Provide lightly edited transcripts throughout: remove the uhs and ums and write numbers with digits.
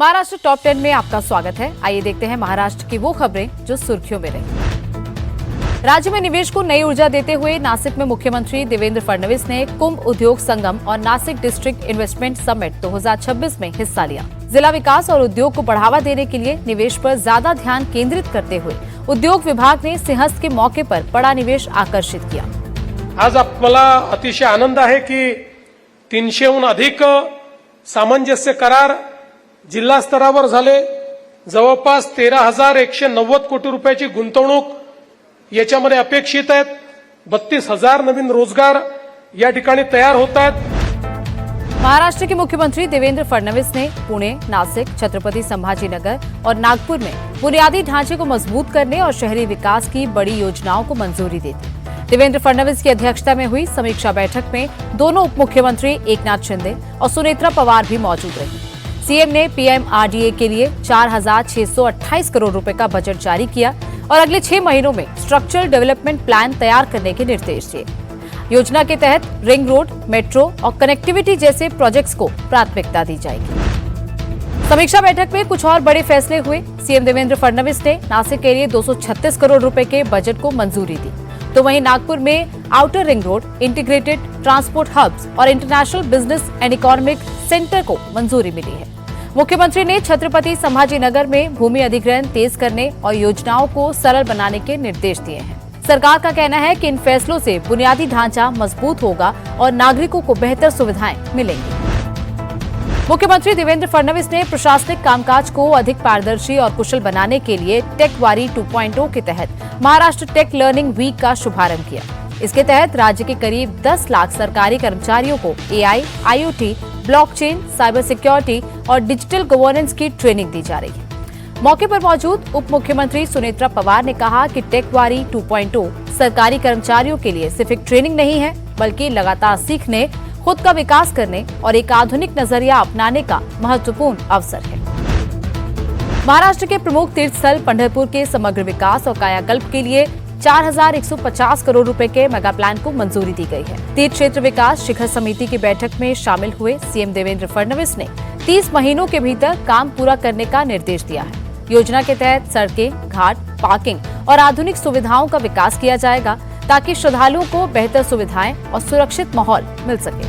Maharashtra top 10 में आपका स्वागत है। आइए देखते हैं महाराष्ट्र की वो खबरें जो सुर्खियों में रही। राज्य में निवेश को नई ऊर्जा देते हुए नासिक में मुख्यमंत्री देवेंद्र फडणवीस ने कुंभ उद्योग संगम और नासिक डिस्ट्रिक्ट इन्वेस्टमेंट समिट 2026 में हिस्सा लिया। जिला विकास और उद्योग को बढ़ावा देने के लिए निवेश पर ज्यादा ध्यान केंद्रित करते हुए उद्योग विभाग ने सिंहस्थ के मौके पर बड़ा निवेश आकर्षित किया। आज मला अतिशय आनंद आहे की 300हून अधिक सामंजस्य करार जिल्हा स्तरावर झाले। जवळपास 13,190 कोटी रुपयाची गुंतवणूक याच्यामध्ये अपेक्षित आहेत। 32,000 नवीन रोजगार या ठिकाणी तयार होत आहेत। महाराष्ट्र के मुख्यमंत्री देवेंद्र फडणवीस ने पुणे, नासिक, छत्रपति संभाजीनगर और नागपुर में बुनियादी ढांचे को मजबूत करने और शहरी विकास की बड़ी योजनाओं को मंजूरी दे दी। देवेंद्र फडणवीस की अध्यक्षता में हुई समीक्षा बैठक में दोनों उप मुख्यमंत्री एकनाथ शिंदे और सुनेत्रा पवार भी मौजूद रही। सीएम ने पीएमआरडीए के लिए 4,628 करोड़ रुपए का बजट जारी किया और अगले 6 महीनों में स्ट्रक्चरल डेवलपमेंट प्लान तैयार करने के निर्देश दिए। योजना के तहत रिंग रोड, मेट्रो और कनेक्टिविटी जैसे प्रोजेक्ट्स को प्राथमिकता दी जाएगी। समीक्षा बैठक में कुछ और बड़े फैसले हुए। सीएम देवेंद्र फडणवीस ने नासिक के लिए 236 करोड़ रुपए के बजट को मंजूरी दी, तो वहीं नागपुर में outer ring road, integrated transport hubs और international business and economic centre को मंजूरी मिली है। मुख्यमंत्री ने छत्रपति संभाजीनगर में भूमि अधिग्रहण तेज करने और योजनाओं को सरल बनाने के निर्देश दिए हैं। सरकार का कहना है कि इन फैसलों से बुनियादी ढांचा मजबूत होगा और नागरिकों को बेहतर सुविधाएं मिलेंगी। मुख्यमंत्री देवेंद्र फडणवीस ने प्रशासनिक कामकाज को अधिक पारदर्शी और कुशल बनाने के लिए टेकवारी 2.0 के तहत महाराष्ट्र टेक लर्निंग वीक का शुभारंभ किया। इसके तहत राज्य के करीब 10 लाख सरकारी कर्मचारियों को AI, IoT, blockchain, cyber security और डिजिटल गवर्नेंस की ट्रेनिंग दी जा रही है। मौके पर मौजूद उप मुख्यमंत्री सुनेत्रा पवार ने कहा कि टेकवारी 2.0 सरकारी कर्मचारियों के लिए सिर्फ एक ट्रेनिंग नहीं है, बल्कि लगातार सीखने, खुद का विकास करने और एक आधुनिक नजरिया अपनाने का महत्वपूर्ण अवसर है। महाराष्ट्र के प्रमुख तीर्थ स्थल पंढरपुर के समग्र विकास और कायाकल्प के लिए 4,150 करोड़ रुपए के मेगा प्लान को मंजूरी दी गई है। तीर्थ क्षेत्र विकास शिखर समिति की बैठक में शामिल हुए सीएम देवेंद्र फडणवीस ने 30 महीनों के भीतर काम पूरा करने का निर्देश दिया है। योजना के तहत सड़कें, घाट, पार्किंग और आधुनिक सुविधाओं का विकास किया जाएगा ताकि श्रद्धालुओं को बेहतर सुविधाएं और सुरक्षित माहौल मिल सके।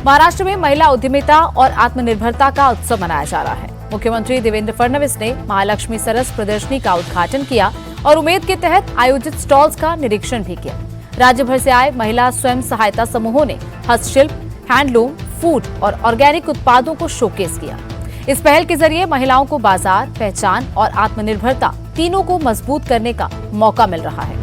महाराष्ट्र में महिला उद्यमिता और आत्मनिर्भरता का उत्सव मनाया जा रहा है। मुख्यमंत्री देवेंद्र फडणवीस ने महालक्ष्मी सरस प्रदर्शनी का उद्घाटन किया और उम्मीद के तहत आयोजित स्टॉल्स का निरीक्षण भी किया। राज्य भर से आए महिला स्वयं सहायता समूहों ने हस्तशिल्प, हैंडलूम, फूड और ऑर्गेनिक उत्पादों को शोकेस किया। इस पहल के जरिए महिलाओं को बाजार, पहचान और आत्मनिर्भरता तीनों को मजबूत करने का मौका मिल रहा है।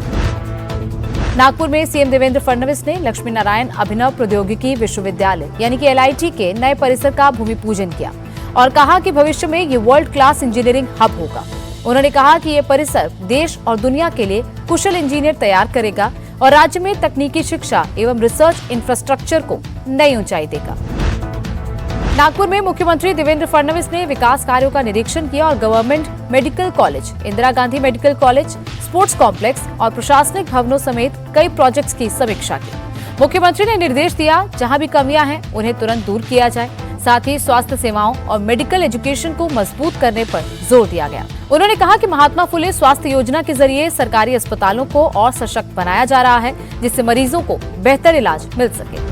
नागपुर में सीएम देवेंद्र फडणवीस ने लक्ष्मी नारायण अभिनव प्रौद्योगिकी विश्वविद्यालय यानी कि LIT के नए परिसर का भूमि पूजन किया और कहा कि भविष्य में ये वर्ल्ड क्लास इंजीनियरिंग हब होगा। उन्होंने कहा कि ये परिसर देश और दुनिया के लिए कुशल इंजीनियर तैयार करेगा और राज्य में तकनीकी शिक्षा एवं रिसर्च इंफ्रास्ट्रक्चर को नई ऊंचाई देगा। नागपुर में मुख्यमंत्री देवेंद्र फडणवीस ने विकास कार्यों का निरीक्षण किया और government medical college, Indira Gandhi medical college, sports complex और प्रशासनिक भवनों समेत कई प्रोजेक्ट्स की समीक्षा की। मुख्यमंत्री ने निर्देश दिया जहां भी कमियां हैं उन्हें तुरंत दूर किया जाए। साथ ही स्वास्थ्य सेवाओं और मेडिकल एजुकेशन को मजबूत करने पर जोर दिया गया। उन्होंने कहा कि महात्मा फुले स्वास्थ्य योजना के जरिए सरकारी अस्पतालों को और सशक्त बनाया जा रहा है, जिससे मरीजों को बेहतर इलाज मिल सके।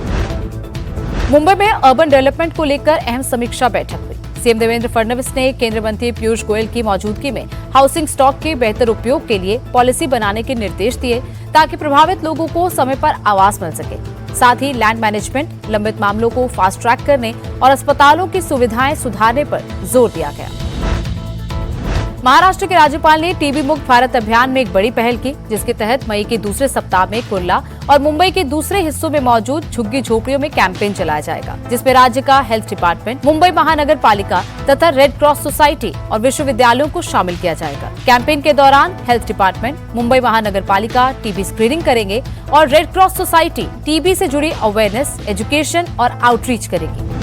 मुंबई में अर्बन डेवलपमेंट को लेकर अहम समीक्षा बैठक हुई। सीएम देवेंद्र फडणवीस ने केंद्रीय मंत्री पीयूष गोयल की मौजूदगी में हाउसिंग स्टॉक के बेहतर उपयोग के लिए पॉलिसी बनाने के निर्देश दिए ताकि प्रभावित लोगों को समय पर आवास मिल सके। साथ ही लैंड मैनेजमेंट, लंबित मामलों को फास्ट ट्रैक करने और अस्पतालों की सुविधाएं सुधारने पर जोर दिया गया। महाराष्ट्र के राज्यपाल ने टीबी मुक्त भारत अभियान में एक बड़ी पहल की, जिसके तहत मई के दूसरे सप्ताह में कुर्ला और मुंबई के दूसरे हिस्सों में मौजूद झुग्गी झोपड़ियों में कैंपेन चलाया जाएगा, जिसमें राज्य का हेल्थ डिपार्टमेंट, मुंबई महानगर पालिका तथा रेड क्रॉस सोसाइटी और विश्वविद्यालयों को शामिल किया जाएगा। कैंपेन के दौरान हेल्थ डिपार्टमेंट, मुंबई महानगर पालिका टीबी स्क्रीनिंग करेंगे और रेड क्रॉस सोसाइटी टीबी से जुड़ी अवेयरनेस, एजुकेशन और आउटरीच करेगी।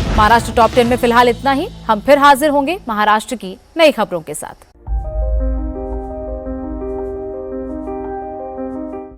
महाराष्ट्र टॉप 10 में फिलहाल इतना ही। हम फिर हाजिर होंगे महाराष्ट्र की नई खबरों के साथ।